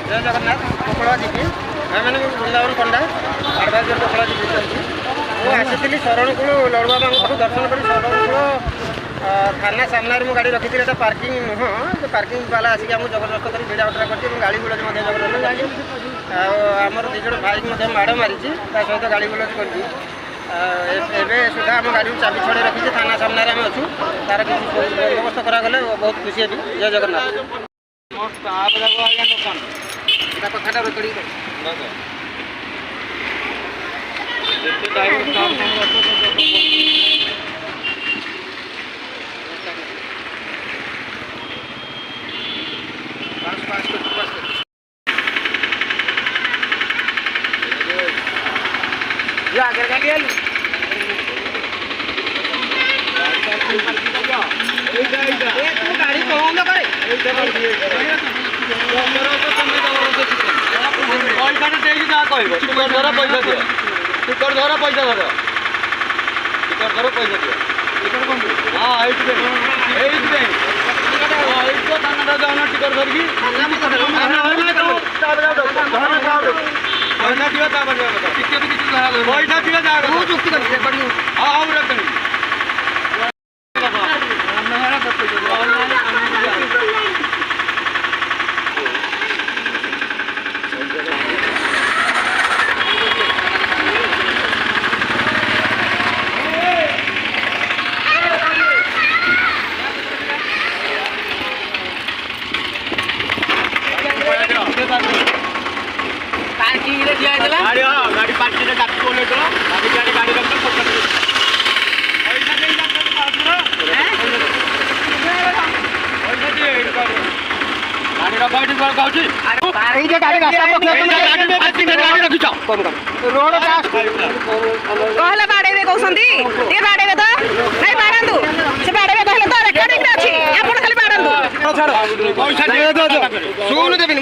जय जगन्नाथ कोकड़ा जीपी मैंने वृंदावन पंडा आडभाइजर कोकड़ा जीपी मुझे आसी शरण कूल लड़ुआ पाखु दर्शन कर शरण कूल थाना सामने मुझे गाड़ी रखी थी पार्किंग नुह तो पार्किंग वाला आसिक आमको जबरदस्त कर भिड़ा उठरा कर गाड़ी गुलज जबरदस्त आमर दुज भाई माड़ मारी सहित गाड़ी गुलज कर सुधा आम गाड़ी चाबी छड़े रखी थाना सामने आम अच्छू तार किसी बंदोबस्त करागले बहुत खुशी हेबी। जय जगन्नाथ। कथाटा रेकर्डिंग आगे गाड़ी आलू गाड़ी कौन करे पैसा टेक क्या कह टिकट धर पैसा दियो टिकट धर पैसा धर टिकट धर पैसा दियो हाँ ये थाना जाओ टिकट धरिकी पैसा दियो पैसा दियो चुक्ति कर हाँ रख गाड़ी पार्किंग में डाक बोले तो गाड़ी रख कहले बाड़े कहते ये बाड़े तो नहीं बाड़ू से बाड़े कहले तो रेकर्डिंग अच्छी आप खाली बाड़ू शुन देवी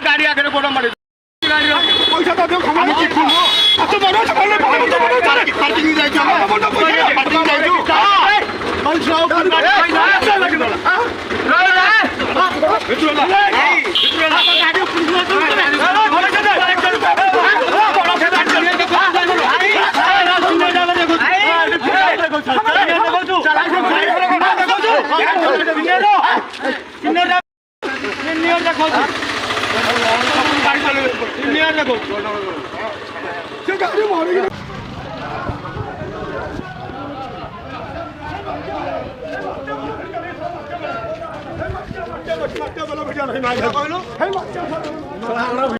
गाड़ी आगे गोड़ मार पैसा तो